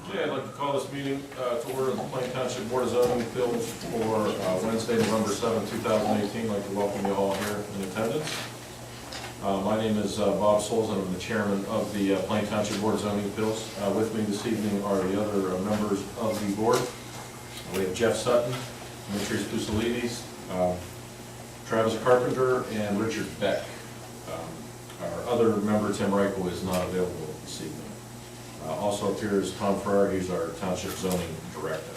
Okay, I'd like to call this meeting to order of the Plain Township Board of Zoning Appeals for Wednesday, November 7th, 2018. I'd like to welcome you all here in attendance. My name is Bob Souls, and I'm the chairman of the Plain Township Board of Zoning Appeals. With me this evening are the other members of the board. We have Jeff Sutton, Demetrius Pusalides, Travis Carpenter, and Richard Beck. Our other member, Tim Reichel, is not available this evening. Also appears Tom Farrar, who's our Township Zoning Director.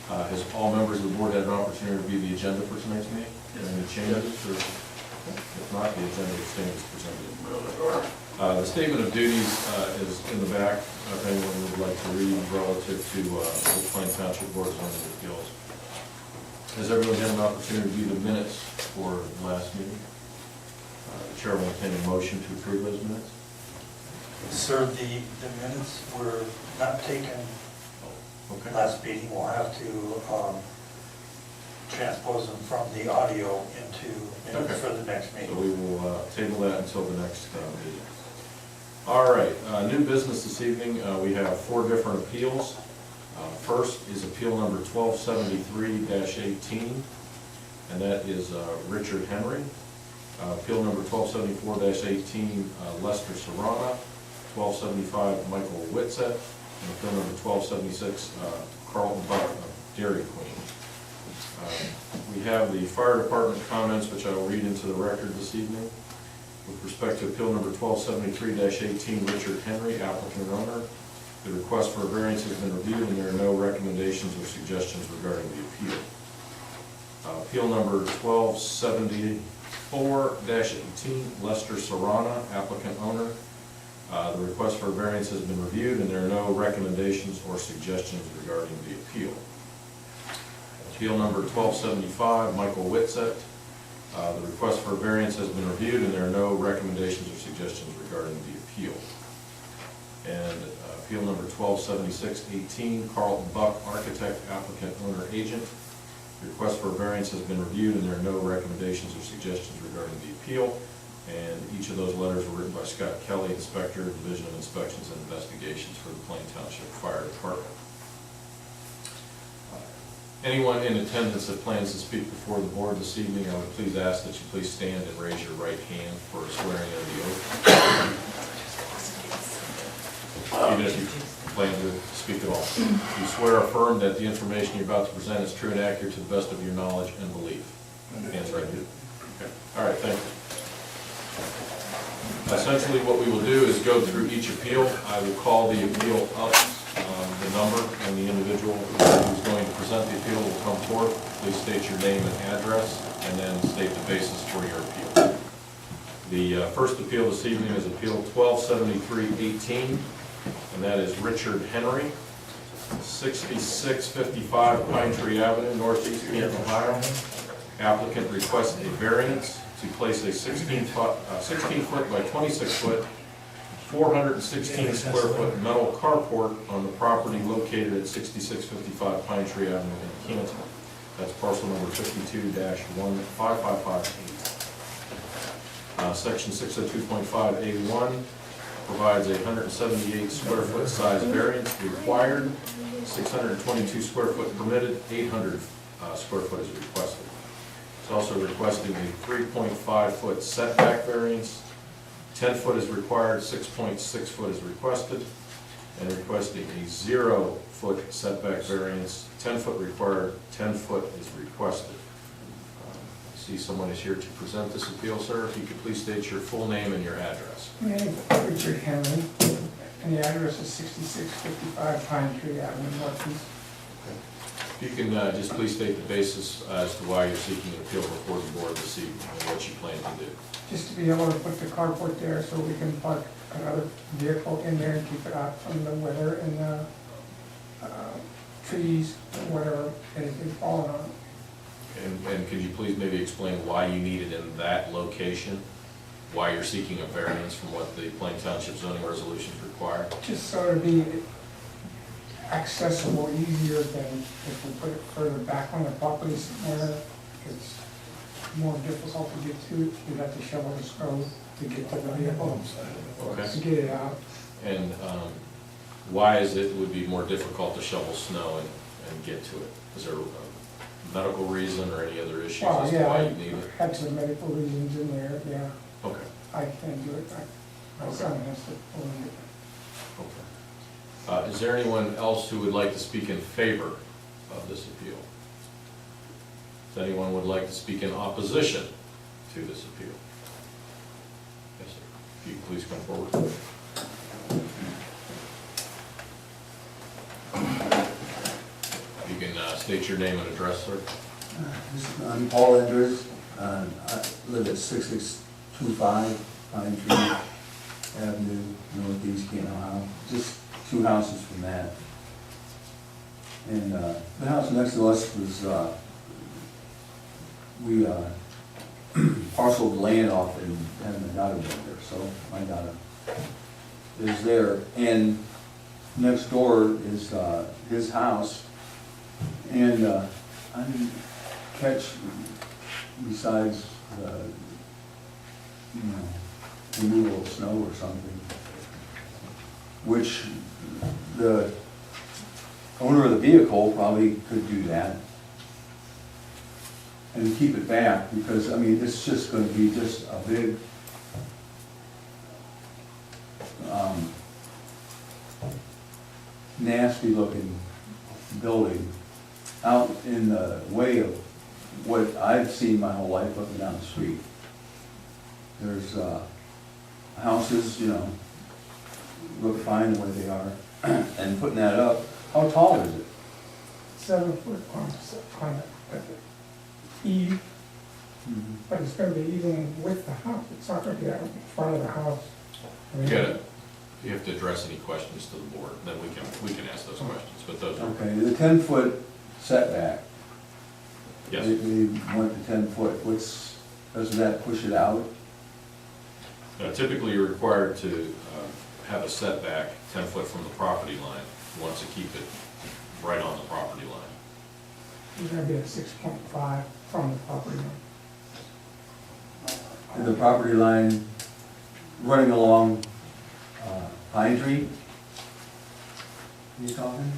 Has all members of the board had an opportunity to review the agenda for tonight's meeting? Any changes? Or, if not, the agenda stands presented. The statement of duties is in the back, if anyone would like to read relative to the Plain Township Board of Zoning Appeals. Has everyone had an opportunity to review the minutes for the last meeting? The chair will entertain a motion to approve those minutes. Sir, the minutes were not taken Okay. last meeting. We'll have to transpose them from the audio into minutes Okay. for the next So meeting. we will table that until the next meeting. All right, new business this evening. We have 4 different appeals. First is appeal number 1273-18, and that is Richard Henry. Appeal number 1274-18, Lester Serrana. 1275, Michael Whitsett. And appeal number 1276, Carlton Buck of Dairy Queen. We have the fire department comments, which I will read into the record this evening. With respect to appeal number 1273-18, Richard Henry, applicant and owner, the request for a variance has been reviewed and there are no recommendations or suggestions regarding the appeal. Appeal number 1274-18, Lester Serrana, applicant owner. The request for a variance has been reviewed and there are no recommendations or suggestions regarding the appeal. Appeal number 1275, Michael Whitsett. The request for a variance has been reviewed and there are no recommendations or suggestions regarding the appeal. And appeal number 1276-18, Carlton Buck, architect, applicant, owner, agent. The request for a variance has been reviewed and there are no recommendations or suggestions regarding the appeal. And each of those letters were written by Scott Kelly, Inspector, Division of Inspections and Investigations for the Plain Township Fire Department. Anyone in attendance that plans to speak before the board this evening, I would please ask that you please stand and raise your right hand for swearing in the oath. Even if you plan to speak at all. You swear or affirm that the information you're about to present is true and accurate to the best of your knowledge and belief. Hands right here. Okay. All right, thank you. Essentially, what we will do is go through each appeal. I will call the appeal up, the number, and the individual who's going to present the appeal will come forth. Please state your name and address, and then state the basis for your appeal. The first appeal this evening is Appeal 1273-18, and that is Richard Henry, 6655 Pine Tree Avenue, Northeast Canton, Ohio. Applicant requests a variance to place a 16 foot by 26 foot, 416 square foot metal carport on the property located at 6655 Pine Tree Avenue in Canton. That's parcel number 52-15558. Section 602.5A1 provides a 178 square foot size variance required, 622 square foot permitted, 800 square foot is requested. It's also requesting a 3.5 foot setback variance, 10 foot is required, 6.6 foot is requested, and requesting a 0 foot setback variance, 10 foot required, 10 foot is requested. I see someone is here to present this appeal, sir. If you could please state your full name and your address. My name is Richard Henry, and the address is 6655 Pine Tree Avenue, Northeast. If you can just please state the basis as to why you're seeking an appeal before the board this evening and what you plan to do. Just to be able to put the carport there so we can park another vehicle in there and keep it out from the weather and the trees, whatever, anything falling on it. And could you please maybe explain why you need it in that location? Why you're seeking a variance from what the Plain Township zoning resolutions require? Just so to be accessible easier than if we put it further back on the property somewhere. It's more difficult to get to. You'd have to shovel the snow to get to the vehicle, Okay. to get it out. And why is it would be more difficult to shovel snow and get to it? Is there a medical reason or any other issues Well, as to yeah, why I you need it? had some medical reasons in there, yeah, Okay, I can't do it, my son has to pull it. okay. Is there anyone else who would like to speak in favor of this appeal? Does anyone would like to speak in opposition to this appeal? Yes, sir. If you could please come forward. You can state your name and address, sir. I'm Paul Enders. I live at 6625 Pine Tree Avenue, Northeast Canton, Ohio. Just 2 houses from that. And the house next to us was, we parceled land off and had my daughter live there, so my daughter is there. And next door is his house. And I didn't catch, besides the, removal of snow or something, which the owner of the vehicle probably could do that and keep it back, because, I mean, it's just gonna be just a big, nasty looking building out in the way of what I've seen my whole life up and down the street. There's houses, look fine the way they are, and putting that up, how tall is it? 7 foot on it, but eve, but it's gonna be even with the house, it's not gonna be out in front of the house. I mean, You have to address any questions to the board, then we can ask those questions, but those are, Okay, the 10-foot setback. yes. They went to 10 foot, doesn't that push it out? Typically, you're required to have a setback 10 foot from the property line. You want to keep it right on the property line. It's gonna be at 6.5 from the property line. And the property line running along Pine Tree? You talking?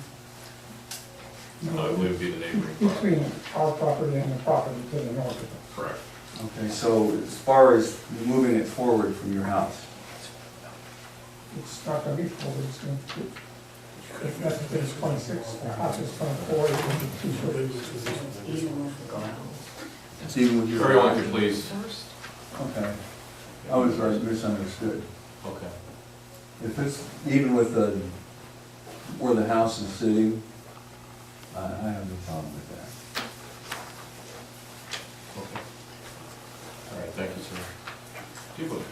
I believe it would be the neighboring property. Between our property and the property to the north of it. Correct. Okay, so as far as moving it forward from your house, It's not gonna be forward, it's gonna be, if that's, it's 26, the house is 24, it's gonna be 2 foot. it's even with your. Everyone could please, Okay, I was misunderstood. okay. If it's even with where the house is sitting, I have no problem with that. Okay. All right, thank you, sir. Do you have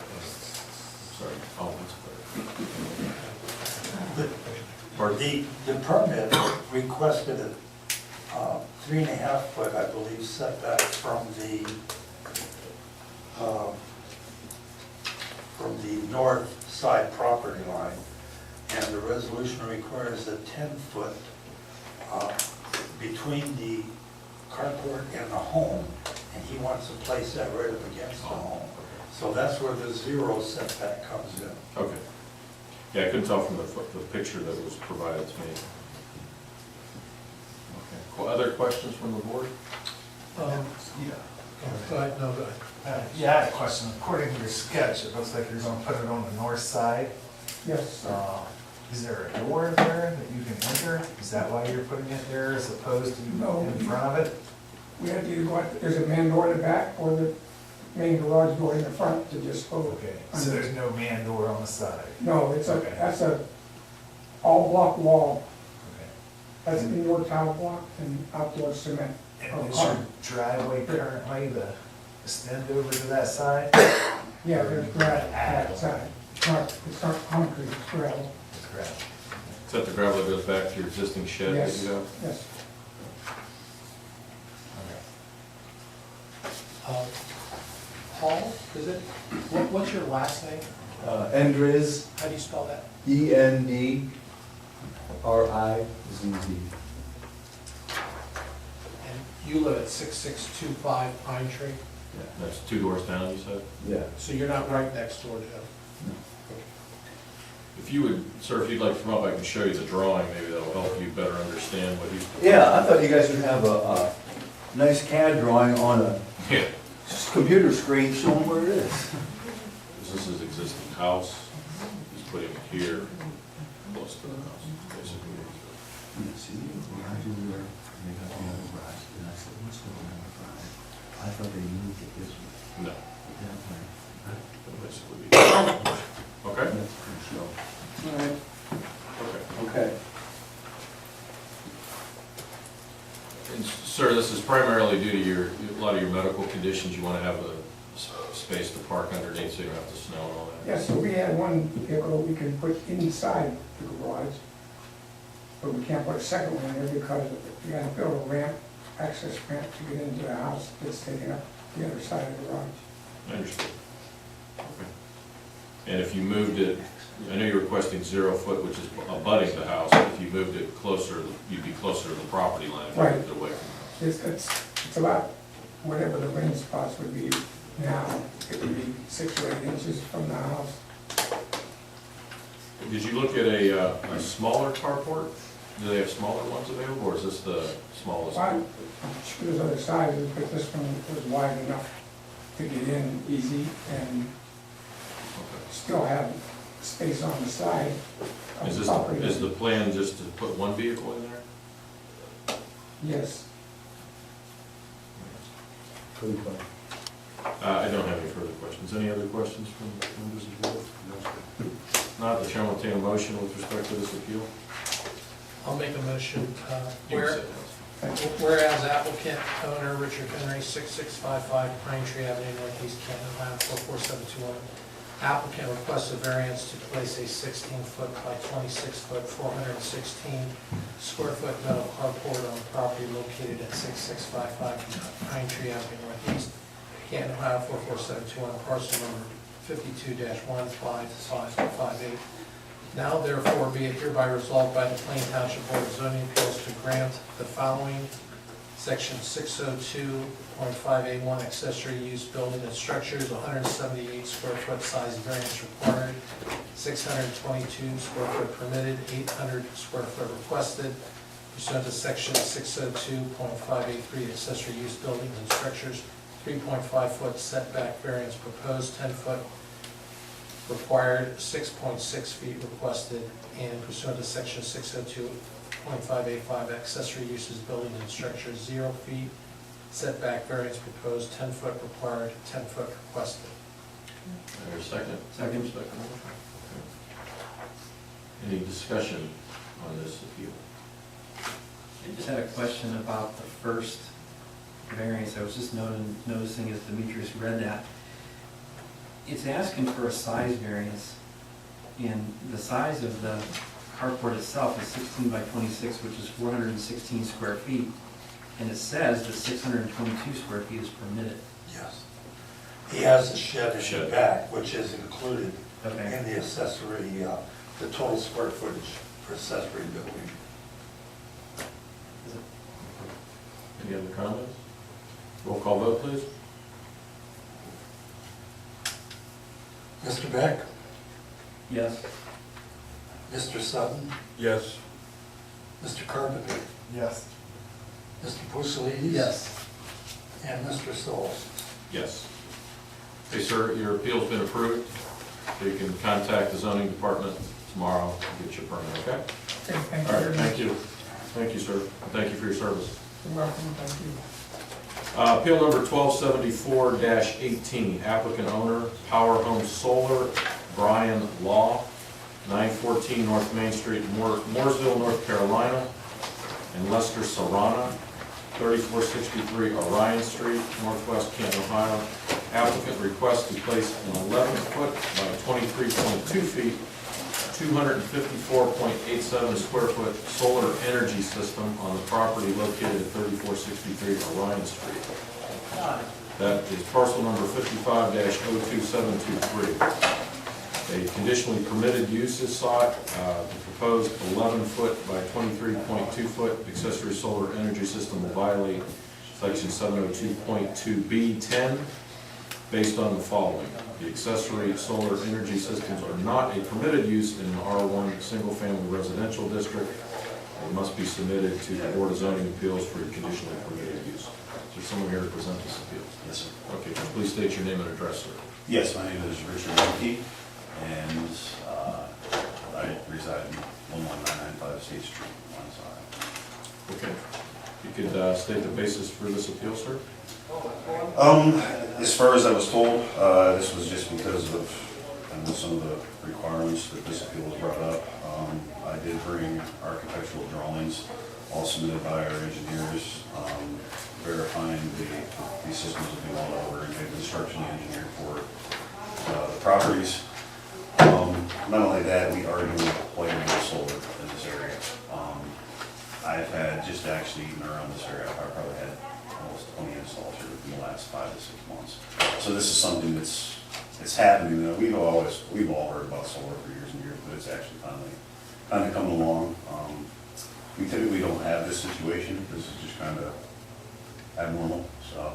sorry, pardon? The permit requested a 3.5 foot, I believe, setback from the north side property line, and the resolution requires a 10 foot between the carport and the home, and he wants to place that right up against the home. So that's where the 0 setback comes in. Okay. Yeah, I couldn't tell from the picture that was provided to me. Okay. Other questions from the board? Yeah, I had a question. According to your sketch, it looks like you're gonna put it on the north side. Yes, Is there a door there that you can enter? Is that why you're putting it there as opposed to No. in front of it? we had to, there's a main door in the back or the main garage door in the front to just go. Okay, so there's no man door on the side? No, Okay. that's a all block wall, Okay. that's indoor tile block and outdoor cement. And is your driveway currently the extend over to that side? Yeah, there's gravel outside, it's not concrete, it's gravel, It's gravel. Is that the gravel that goes back to your existing shed that Yes. you have? yes. Okay. Paul, is it? What's your last name? Endriz, How do you spell that? ENDRIZZ. And you live at 6625 Pine Tree, That's 2 doors down, you said? Yeah. so you're not right next door to him? If you would, sir, if you'd like to come up, I can show you the drawing, maybe that'll help you better understand what he's. Yeah, I thought you guys would have a nice CAD drawing on a Yeah, computer screen showing where it is. this is his existing house, he's putting it here, close to the house, basically. See, the garage is there, and they got the other garage, and I said, what's the number 5? I thought they moved it this way, No, that way. it'll basically be, okay, That's pretty slow. All right. okay. Okay. And sir, this is primarily due to a lot of your medical conditions, you want to have a space to park underneath so you don't have to snow and all that? Yeah, so we had one vehicle we can put inside the garage, but we can't put a second one in there because we gotta build a ramp, access ramp to get into the house that's taking up the other side of the garage. I understand. Okay. And if you moved it, I know you're requesting 0 foot, which is abutting the house, if you moved it closer, you'd be closer to the property line if you Right. moved it away from the house. It's about whatever the rain spots would be now. It would be 6 or 8 inches from the house. Did you look at a smaller carport? Do they have smaller ones available, or is this the smallest? Well, I'm sure there's other sizes, but this one was wide enough to get in easy and Okay. still have space on the side of Is the this, property. is the plan just to put one vehicle in there? Yes. I don't have any further questions. Any other questions from members of the board? Not, the chair will entertain a motion with respect to this appeal. I'll make a motion, You can sit down. whereas applicant owner Richard Henry, 6655 Pine Tree Avenue, Northeast Canton, Ohio, 44721. Applicant requests a variance to place a 16-foot by 26-foot, 416 square foot metal carport on the property located at 6655 Pine Tree Avenue, Northeast Canton, Ohio, 44721, parcel number 52-15558. Now therefore be it hereby resolved by the Plain Township Board of Zoning Appeals to grant the following section 602.5A1 accessory use building and structures, 178 square foot size variance required, 622 square foot permitted, 800 square foot requested, pursuant to section 602.5A3 accessory use buildings and structures, 3.5 foot setback variance proposed, 10 foot required, 6.6 feet requested, and pursuant to section 602.5A5 accessory uses buildings and structures, 0 feet setback variance proposed, 10 foot required, 10 foot requested. There's a second? Second. Okay. Any discussion on this appeal? I just had a question about the first variance. I was just noticing as Demetrius read that. It's asking for a size variance, and the size of the carport itself is 16 by 26, which is 416 square feet, and it says that 622 square feet is permitted. Yes. He has a shed in the Shed. back, which is included Okay. in the accessory, the total square footage for accessory building. Any other comments? Roll call vote, please. Mr. Beck? Yes. Mr. Sutton? Yes. Mr. Carpenter? Yes. Mr. Pusalides? And Mr. Solz? Yes. Okay, sir, your appeal's been approved, so you can contact the zoning department tomorrow and get your permit, okay? Okay, thank you All right, very much. thank you. Thank you, sir. Thank you for your service. You're welcome, thank you. Appeal number 1274-18, applicant owner, Power Home Solar, Brian Law, 914 North Main Street, Mooresville, North Carolina, and Lester Serrana, 3463 Orion Street, Northwest Canton, Ohio. Applicant requests to place an 11-foot by 23.2 feet, 254.87 square foot solar energy system on the property located at 3463 Orion Street. That is parcel number 55-02723. A conditionally permitted use is sought. The proposed 11-foot by 23.2 foot accessory solar energy system will violate section 702.2B10 based on the following. The accessory solar energy systems are not a permitted use in an R1 single-family residential district. They must be submitted to the Board of Zoning Appeals for conditionally permitted use. Is there someone here to present this appeal? Yes, sir. Okay, please state your name and address, sir. Yes, my name is Richard Wilkie, and I reside in 11995 State Street, Lawrence, Ohio. Okay. You could state the basis for this appeal, sir? As far as I was told, this was just because of some of the requirements that this appeal was brought up. I did bring architectural drawings, all submitted by our engineers, verifying the systems that we went over, and the construction engineer for the properties. Not only that, we are doing layering of solar in this area. I've had, just actually even around this area, I've probably had almost 20 installs here in the last 5 to 6 months. So this is something it's happening. We've all heard about solar for years and years, but it's actually finally coming along. We typically don't have this situation. This is just kind of abnormal. So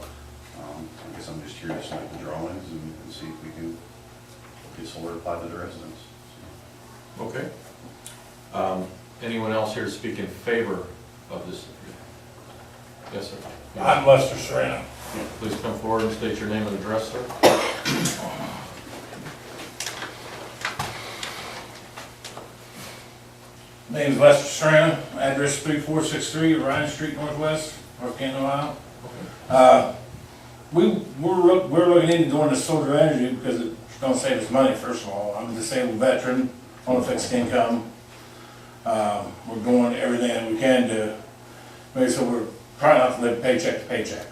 I guess I'm just here to submit the drawings and see if we can get solar applied to the residents. Okay. Anyone else here to speak in favor of this appeal? Yes, sir. I'm Lester Serrano. Please come forward and state your name and address, sir. Name's Lester Serrano, address 3463 Ryan Street Northwest, North Canton, Ohio. We're looking into doing the solar energy because it's gonna save us money, first of all. I'm a disabled veteran on a fixed income. We're doing everything that we can to make so we're trying not to live paycheck to paycheck.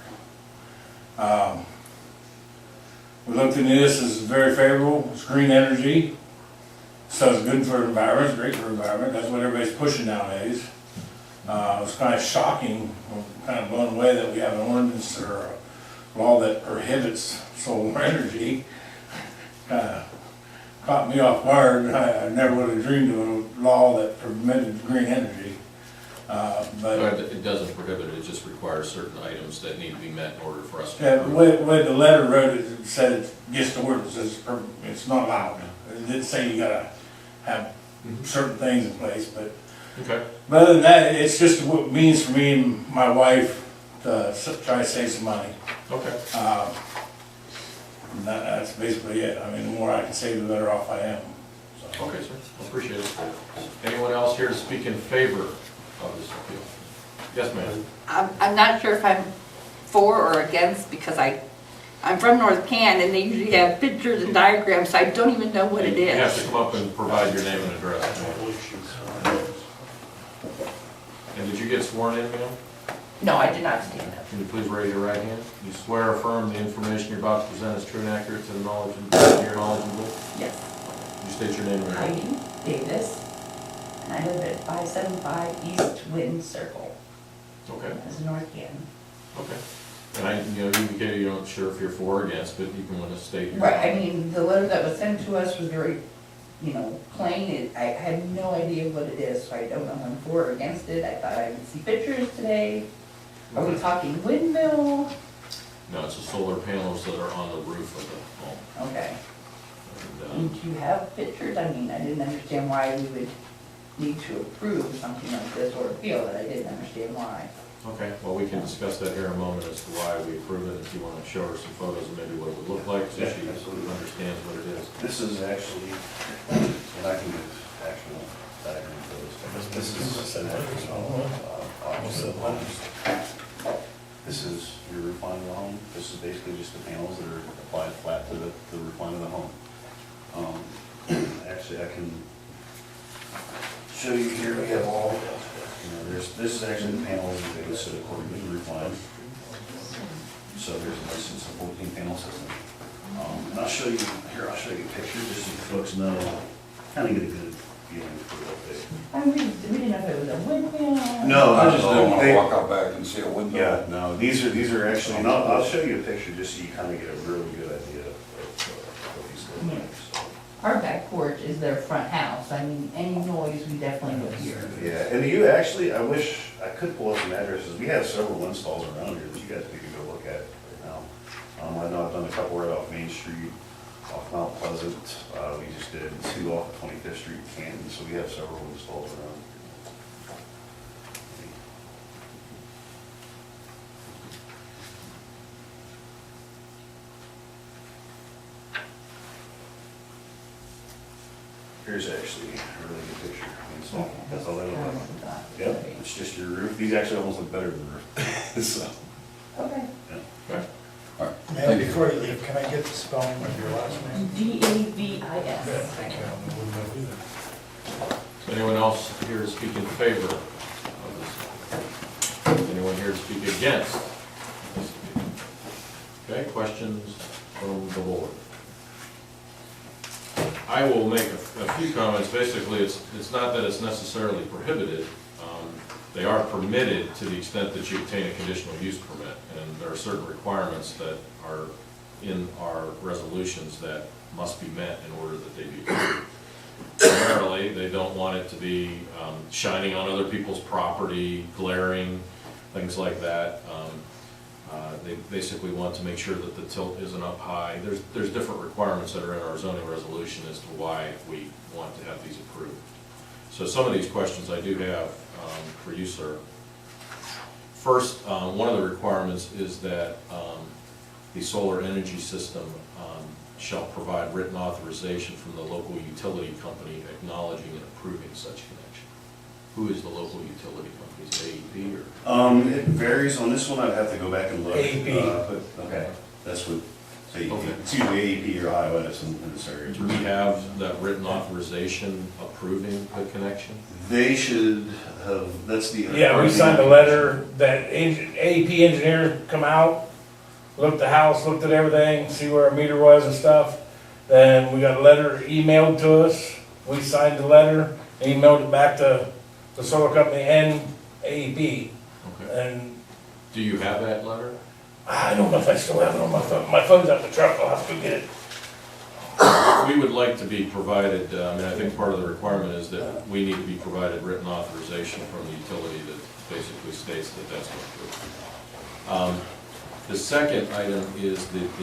We looked into this, it's very favorable, it's green energy, so it's good for the environment, it's great for the environment, that's what everybody's pushing nowadays. It's kind of shocking, we're kind of blown away that we have an ordinance or a law that prohibits solar energy. Caught me off guard. I never would have dreamed of a law that permitted green energy. But It doesn't prohibit it, it just requires certain items that need to be met in order for us yeah, to the approve. way the letter wrote it, it said it gets the ordinance, it's not allowed. It didn't say you gotta have certain things in place, but Okay, other than that, it's just what it means for me and my wife to try to save some money. okay. And that's basically it. I mean, the more I can save, the better off I am. So. Okay, sir, appreciate it. Anyone else here to speak in favor of this appeal? Yes, ma'am. I'm not sure if I'm for or against because I'm from North Canton and they usually have pictures and diagrams, so I don't even know what it You have to is. come up and provide your name and address. And did you get sworn in, ma'am? No, I did not stand up. Can you please raise your right hand? You swear or affirm the information you're about to present is true and accurate to the knowledge and to your knowledge and belief? Yes, You state your name and address. Heidi Davis, and I live at 575 East Wind Circle, Okay, that's in North Canton. okay. And you indicated you're not sure if you're for or against, but you can want to state your. Right, I mean, the letter that was sent to us was very, plain. I had no idea what it is, so I don't know if I'm for or against it. I thought I would see pictures today. Are we talking windmill? No, it's the solar panels that are on the roof of the home. Okay. And, And do you have pictures? I mean, I didn't understand why we would need to approve something like this or appeal it. I didn't understand why. Okay, well, we can discuss that here in a moment as to why we approve it, if you want to show her some photos of maybe what it would look like, so she understands what it is. This is actually, and I can give actual diagram for this. This is This is your roof line of the home. This is basically just the panels that are applied flat to the roof line of the home. Actually, I can show you here. We have all. This is actually the panels that they listed according to the roof line. So this is a 14 panel system. And I'll show you here. I'll show you a picture just so you folks know, kind of get a good feeling for what they. I mean, we didn't know if it was a windmill. No, I just didn't want they- to walk out back and see a window. Yeah, no, these are actually, and I'll show you a picture just so you kind of get a really good idea of what these look like. So, Our back porch is their front house. I mean, any noise we definitely would hear. yeah, and you actually, I wish I could pull up some addresses. We have several installs around here that you guys could go look at right now. I know I've done a couple right off Main Street, off Mount Pleasant. We just did 2 off 25th Street in Canton, so we have several installed around. Here's actually a really good picture. So that's all they look like. Yep, it's just your roof. These actually almost look better than the roof. So, Okay. Okay. All right, Ma'am, thank you. before you leave, can I get the spelling of your last name? DAVIS. Thank you. Is anyone else here to speak in favor of this? Anyone here to speak against this? Okay, questions from the board? I will make a few comments. Basically, it's not that it's necessarily prohibited. They are permitted to the extent that you obtain a conditional use permit, and there are certain requirements that are in our resolutions that must be met in order that they be approved. Primarily, they don't want it to be shining on other people's property, glaring, things like that. They basically want to make sure that the tilt isn't up high. There's different requirements that are in our zoning resolution as to why we want to have these approved. So some of these questions I do have for you, sir. First, one of the requirements is that the solar energy system shall provide written authorization from the local utility company acknowledging and approving such connection. Who is the local utility company? Is it AEP or? It varies. On this one, I'd have to go back and look. AEP. But, okay, that's what, AEP. Okay. It's either AEP or Ohio Edison in this area. Do we have that written authorization approving the connection? They should have, that's the. Yeah, we signed a letter that AEP engineer come out, looked the house, looked at everything, see where our meter was and stuff. Then we got a letter emailed to us. We signed the letter, emailed it back to the solar company and AEP. Okay. And Do you have that letter? I don't know if I still have it on my phone. My phone's out the truck. I'll have to go get it. We would like to be provided, I think part of the requirement is that we need to be provided written authorization from the utility that basically states that that's what we're. The second item is that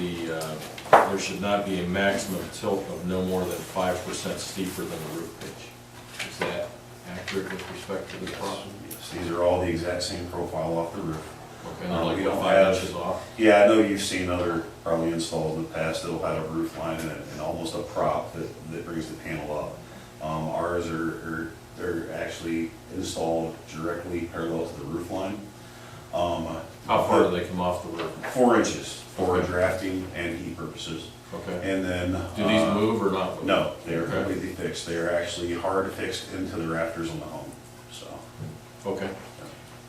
there should not be a maximum tilt of no more than 5% steeper than the roof pitch. Is that accurate with respect to this problem? Yes, these are all the exact same profile off the roof. Okay, and they're like We don't 5 have- inches off? Yeah, I know you've seen other probably installs in the past that'll have a roof line and almost a prop that brings the panel up. Ours they're actually installed directly parallel to the roof line. How far do they come off the roof? 4 inches for Okay. drafting and heat purposes. Okay. And then. Do these move or not move? No, they are Okay. completely fixed. They are actually hard fixed into the rafters on the home, so. Okay.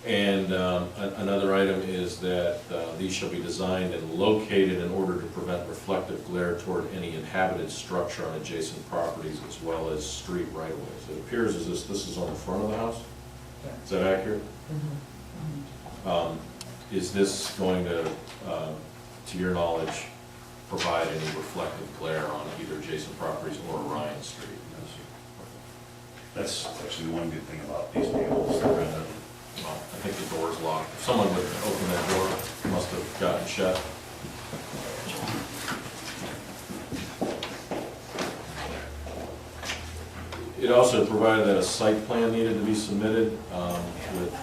And another item is that these shall be designed and located in order to prevent reflective glare toward any inhabited structure on adjacent properties as well as street right-of-ways. It appears as if this is on the front of the house? Is that accurate? Is this going to your knowledge, provide any reflective glare on either adjacent properties or Ryan Street? That's actually one good thing about these vehicles. They're gonna, Well, I think the door's locked. If someone would open that door, it must have gotten shut. It also provided that a site plan needed to be submitted with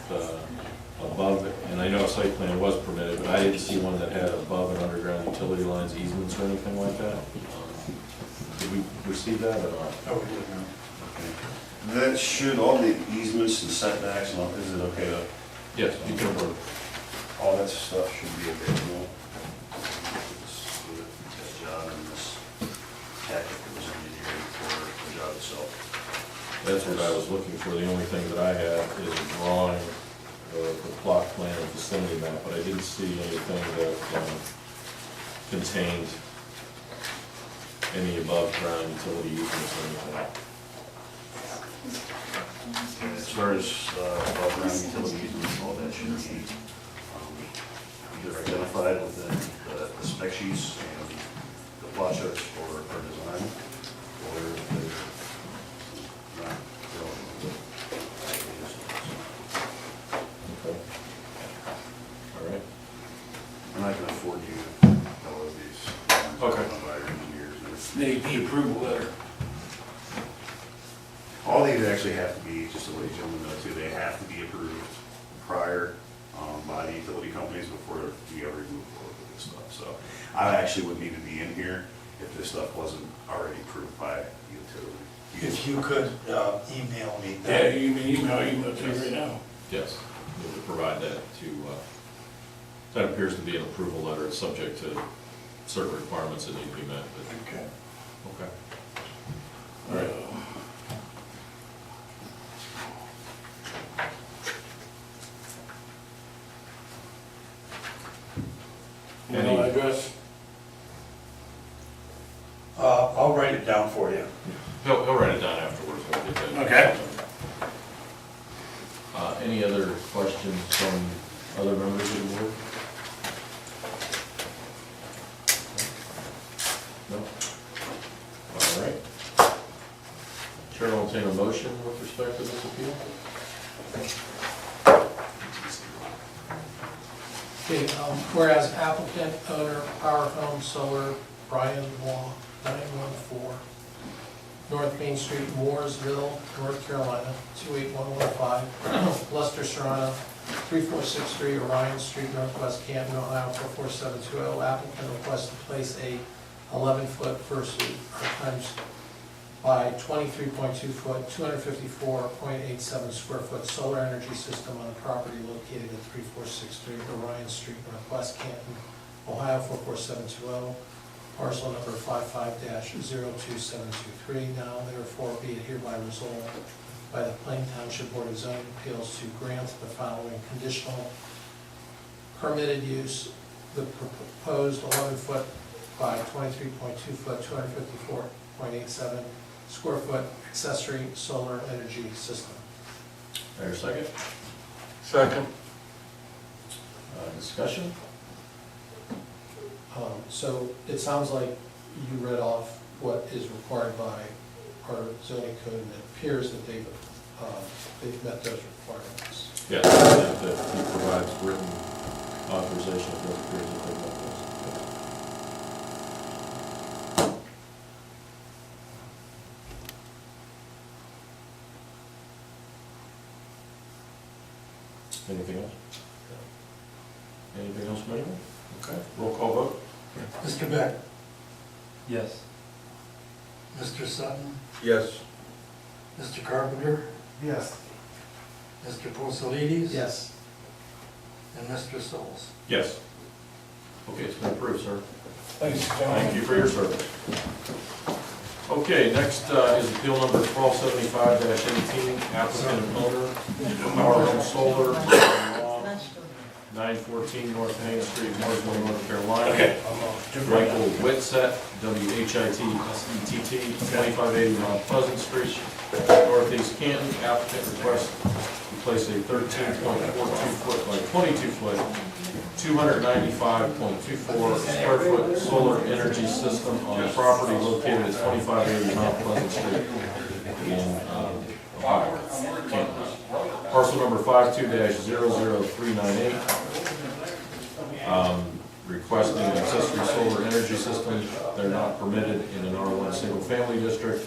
above, and I know a site plan was permitted, but I didn't see one that had above and underground utility lines, easements, or anything like that. Did we receive that or not? Oh, we didn't know. that should, all the easements and setbacks, and all, is it okay to, Yes, you can approve. all that stuff should be available? Let's do that job in this packet that was engineered for the job itself. That's what I was looking for. The only thing that I have is a drawing, the plot plan and vicinity map, but I didn't see anything that contained any above ground utility easements or anything. As far as above ground utility easements, all that should be either identified within the spec sheets and the plot charts for design, or if they're not relevant. Okay. All right. And I can afford you, the AP approval letter? All these actually have to be, just to let you gentlemen know too, they have to be approved prior by the utility companies before we ever move forward with this stuff. So I actually would need to be in here if this stuff wasn't already approved by the utility. If you could email me Yeah, that. you can email to you right now. Yes, we would provide that to, that appears to be an approval letter. It's subject to certain requirements that need to be met, but, Okay. okay. All right. Email address? I'll write it down for you. He'll write it down afterwards. We'll get that. Okay. Any other questions from other members of the board? No? All right. Chair will entertain a motion with respect to this appeal. Okay, whereas applicant, owner, Power Home Solar, Brian Law, 914, North Main Street, Mooresville, North Carolina, 28115, Lester Serrano, 3463 Orion Street, Northwest Canton, Ohio, 44720. Applicant requests to place a 11-foot fursuit times by 23.2 foot, 254.87 square foot solar energy system on the property located at 3463 Orion Street, Northwest Canton, Ohio 44720, parcel number 55-02723. Now therefore be it hereby resolved by the Plain Township Board of Zoning Appeals to grant the following conditional permitted use: the proposed 11-foot by 23.2 foot, 254.87 square foot accessory solar energy system. There a second? Second. Discussion? So it sounds like you read off what is required by our zoning code, and it appears that they've met those requirements. Yes, that he provides written authorization of those appears that they've met those. Anything else? Anything else from anyone? Okay, roll call vote. Mr. Beck, Yes. Mr. Sutton, Yes. Mr. Carpenter, Yes. Mr. Posalides. Yes. And Mr. Souls. Yes. Okay, it's been approved, sir. Thanks, Thank gentlemen. you for your service. Okay, next is appeal number 1275-18, applicant and owner, Power Home Solar, 914 North Main Street, Mooresville, North Carolina. Okay. Michael Whitsett, W-H-I-T-S-E-T-T, 2580 Mount Pleasant Street, Northeast Canton. Applicant requests to place a 13.42 foot by 22 foot, 295.24 square foot solar energy system on the property located at 2580 Mount Pleasant Street in Ohio, Canton. Parcel number 52-00398. Requesting an accessory solar energy system. They're not permitted in an R1 single family district,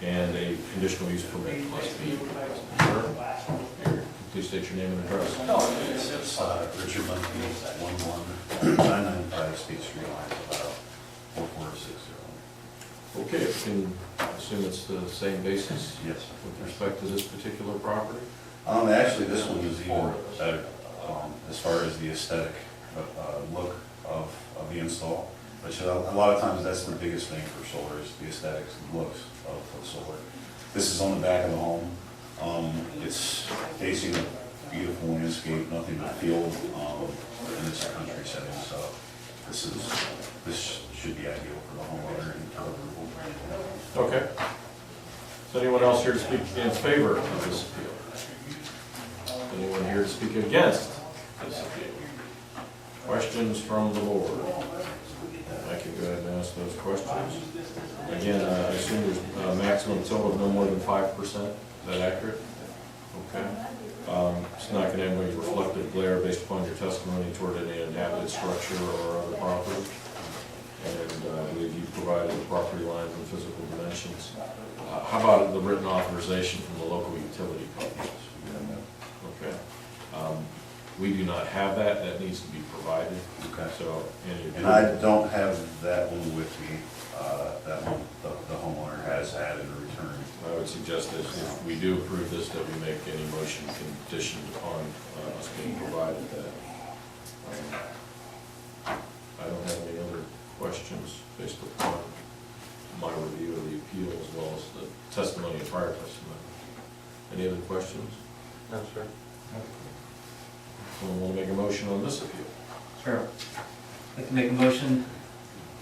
and a conditional use permit must be. Sir, please state your name and address. It's Richard Mundy, 11995 State Street, Ohio, about 4460. Okay, you can assume it's the same basis Yes. with respect to this particular property? Actually, this one is even better, as far as the aesthetic, look of the install. Which a lot of times that's the biggest thing for solar is the aesthetics and looks of solar. This is on the back of the home. It's facing a beautiful landscape, nothing but field, and it's a country setting, so this should be ideal for the homeowner and for approval. Okay. Is anyone else here to speak in favor of this appeal? Anyone here to speak against this appeal? Questions from the board? I can go ahead and ask those questions. Again, I assume there's a maximum total of no more than 5%. Is that accurate? Okay. It's not going to have any reflective glare based upon your testimony toward any inhabited structure or other property. and I believe you provided the property lines and physical dimensions. How about the written authorization from the local utility companies? Okay. We do not have that, that needs to be provided. Okay. So, And I don't have that one with me, that one, the homeowner has had in return. I would suggest that if we do approve this, that we make any motion conditioned upon us being provided that. I don't have any other questions based upon my review of the appeal as well as the testimony and prior testimony. Any other questions? No, sir. Someone want to make a motion on this appeal? Sure. I'd like to make a motion,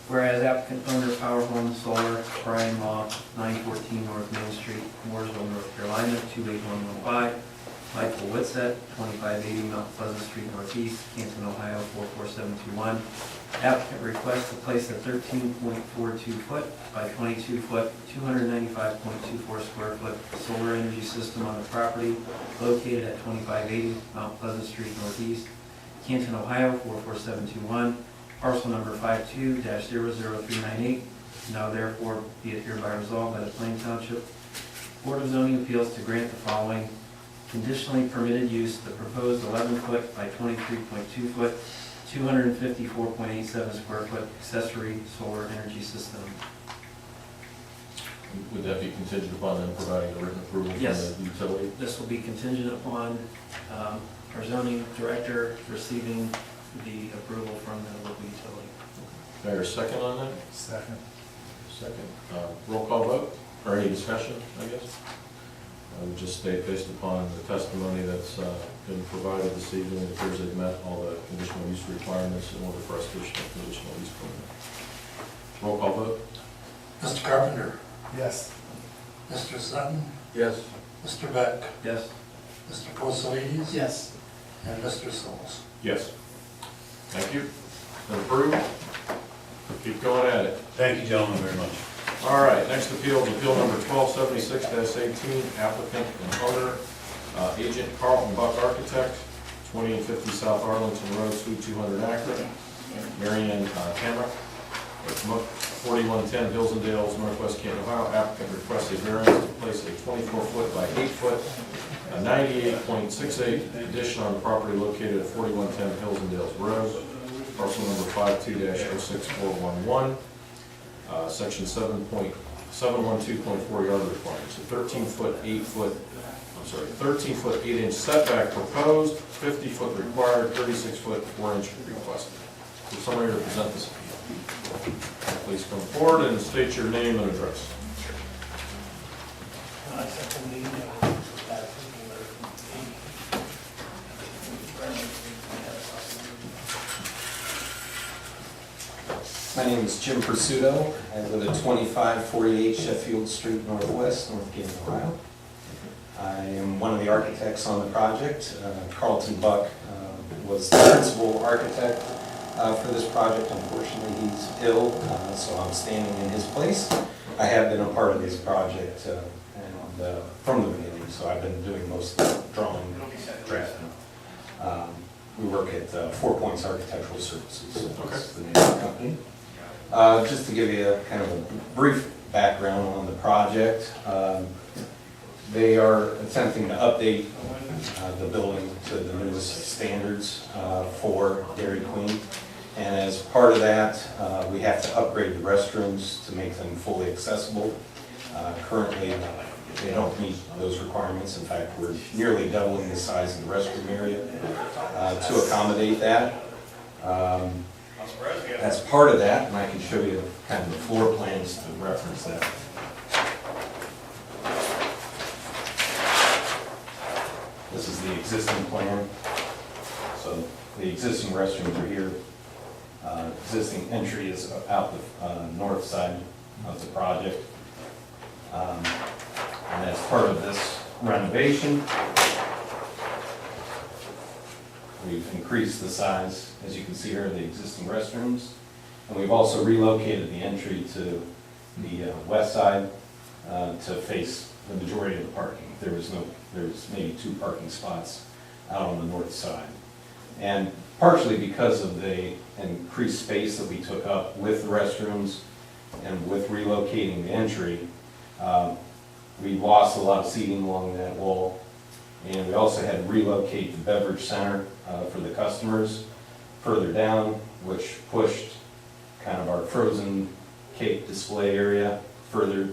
whereas applicant owner Power Home Solar, Brian Law, 914 North Main Street, Mooresville, North Carolina, 28115. Michael Whitsett, 2580 Mount Pleasant Street Northeast, Canton, Ohio, 44721. Applicant requests to place a 13.42 foot by 22 foot, 295.24 square foot solar energy system on the property located at 2580 Mount Pleasant Street Northeast, Canton, Ohio, 44721, parcel number 52-00398. Now therefore be it hereby resolved by the Plain Township Board of Zoning Appeals to grant the following conditionally permitted use: the proposed 11 foot by 23.2 foot, 254.87 square foot accessory solar energy system. Would that be contingent upon them providing a written approval from Yes. the utility? This will be contingent upon our zoning director receiving the approval from the local utility. Mayor, second on that? Second. Second. Roll call vote, or any discussion, I guess? I would just state, based upon the testimony that's been provided this evening, it appears they've met all the conditional use requirements in order for us to issue a conditional use permit. Roll call vote? Mr. Carpenter, Yes. Mr. Sutton, Yes. Mr. Beck, Yes. Mr. Posalides, Yes. and Mr. Solls. Yes. Thank you. Been approved. Keep going at it. Thank you, gentlemen, very much. All right, next appeal is appeal number 1276-18, applicant and owner, agent Carlton Buck Architect, 2850 South Arlington Road, Suite 200 Akron, Marianne Tamara, 4110 Hills and Dales, Northwest Canton, Ohio. Applicant requests a variance to place a 24-foot by 8-foot, a 98.68 addition on the property located at 4110 Hills and Dales Road, parcel number 52-06411. Section 7.712.4 yard requirements, a 13-foot 8-inch setback proposed, 50-foot required, 36-foot 4-inch requested. So somebody to present this appeal. Please come forward and state your name and address. My name is Jim Pursuto. I live at 2548 Sheffield Street Northwest, North Canton, Ohio. I am one of the architects on the project. Carlton Buck was the principal architect for this project. Unfortunately, he's ill, so I'm standing in his place. I have been a part of this project from the beginning, so I've been doing most of the drawing, drafting. We work at 4 Points Architectural Services. That's the name of the company. Just to give you a kind of a brief background on the project, they are attempting to update the building to the newest standards for Dairy Queen. And as part of that, we have to upgrade the restrooms to make them fully accessible. Currently, they don't meet those requirements. In fact, we're nearly doubling the size of the restroom area to accommodate that. As part of that, and I can show you kind of the floor plans to reference that. This is the existing plan. So the existing restrooms are here. Existing entry is out the north side of the project. And as part of this renovation, we've increased the size, as you can see here, of the existing restrooms. And we've also relocated the entry to the west side to face the majority of the parking. There's maybe 2 parking spots out on the north side. And partially because of the increased space that we took up with the restrooms and with relocating the entry, we lost a lot of seating along that wall. And we also had to relocate the beverage center for the customers further down, which pushed kind of our frozen cake display area further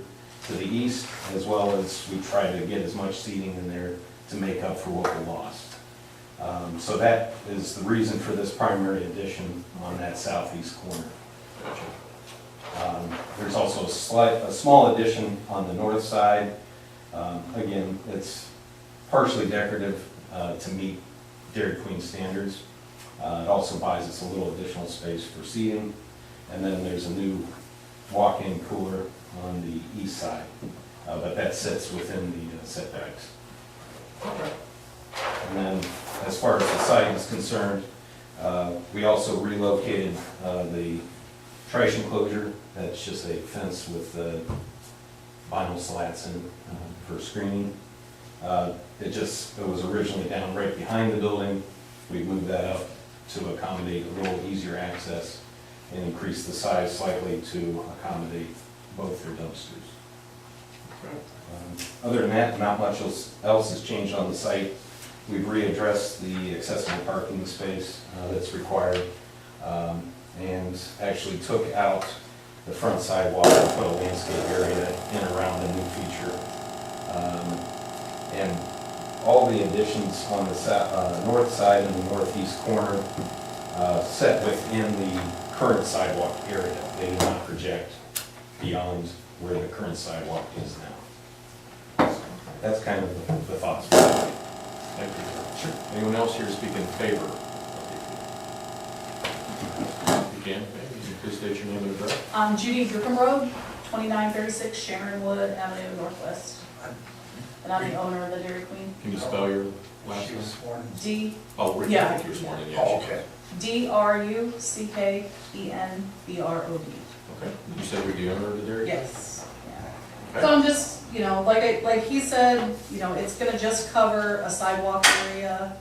to the east, as well as we tried to get as much seating in there to make up for what we lost. So that is the reason for this primary addition on that southeast corner. There's also a small addition on the north side. Again, it's partially decorative to meet Dairy Queen standards. It also buys us a little additional space for seating. And then there's a new walk-in cooler on the east side, but that sits within the setbacks. And then, as far as the site is concerned, we also relocated the trash enclosure. That's just a fence with vinyl slats in for screening. It was originally down right behind the building. We moved that up to accommodate a little easier access and increase the size slightly to accommodate both their dumpsters. Other than that, not much else has changed on the site. We've readdressed the accessible parking space that's required, and actually took out the front sidewalk and put a landscape area in and around the new feature. And all the additions on the north side and the northeast corner set within the current sidewalk area. They do not project beyond where the current sidewalk is now. That's kind of the thoughts. Thank you. Sure. Anyone else here speak in favor of the appeal? You can, okay. Please state your name and address. Judy Griffin Road, 2936 Sharon Wood Avenue Northwest. And I'm the owner of the Dairy Queen. Can you spell your last She name? was sworn in. D, Oh, Rick, Yeah. I think you were sworn in, Oh, yes. okay. DRUCKENBROD. Okay. You said you're the owner of the dairy? Yes, yeah. Okay. So I'm just, like he said, it's gonna just cover a sidewalk area.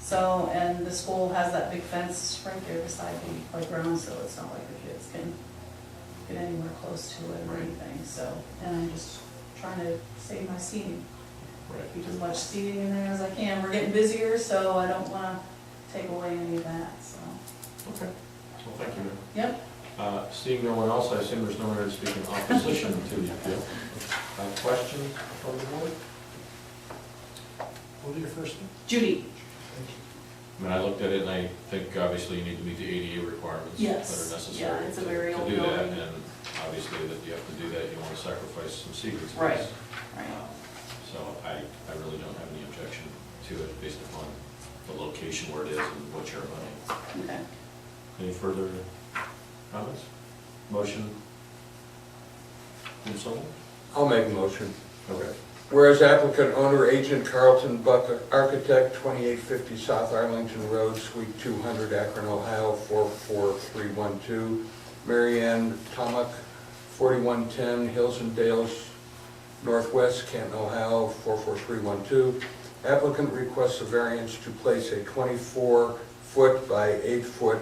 So, and the school has that big fence right there beside the playground, so it's not like the kids can get anywhere close to it or Right. anything, so. And I'm just trying to save my seating, Right. keep as much seating in there as I can. We're getting busier, so I don't wanna take away any of that, so. Okay. Well, thank you. Yep. Seeing no one else, I assume there's no one here to speak in opposition to the appeal. Questions from the board? What was your first name? Judy? I mean, I looked at it and I think obviously you need to meet the ADA requirements that Yes. are necessary Yeah, it's a to very to old do that. building. And obviously that you have to do that, you want to sacrifice some seating space. Right. Right. So I really don't have any objection to it based upon the location where it is and what you're running. Okay. Any further comments? Motion? From someone? I'll make a motion. Okay. Whereas applicant owner agent Carlton Buck Architect, 2850 South Arlington Road, Suite 200, Akron, Ohio, 44312. Mary Ann Tomac, 4110 Hills and Dales Northwest, Canton, Ohio, 44312. Applicant requests a variance to place a 24-foot by 8-foot,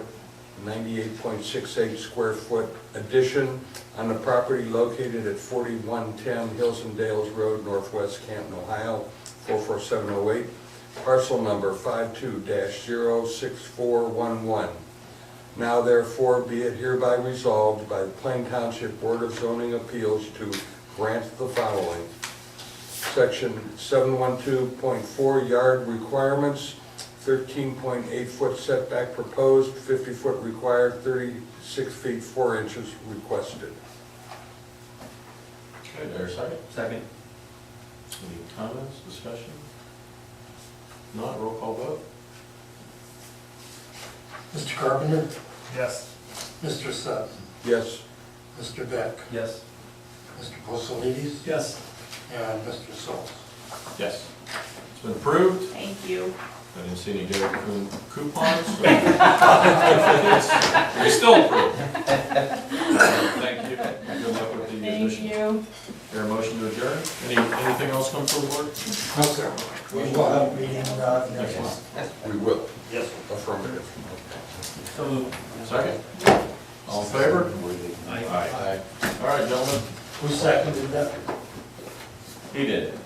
98.68 square foot addition on the property located at 4110 Hills and Dales Road, Northwest Canton, Ohio, 44708, parcel number 52-06411. Now therefore be it hereby resolved by the Plain Township Board of Zoning Appeals to grant the following. Section 712.4 yard requirements, 13.8 foot setback proposed, 50 foot required, 36 feet 4 inches requested. Okay, there's a second. Second. Any comments, discussion? Not, roll call vote? Mr. Carpenter, Yes. Mr. Sutton, Yes. Mr. Beck, Yes. Mr. Posolides, Yes. and Mr. Schultz. Yes. It's been approved. Thank you. I didn't see any Dairy Queen coupons. So we still approved. Thank you. Good luck with the Thank addition. you. Hear a motion to adjourn? Anything else come from the board? No, sir. We will have a meeting next month. We will, Yes. affirmative. Second? All in favor? Aye. All right, gentlemen. Who seconded that? He did.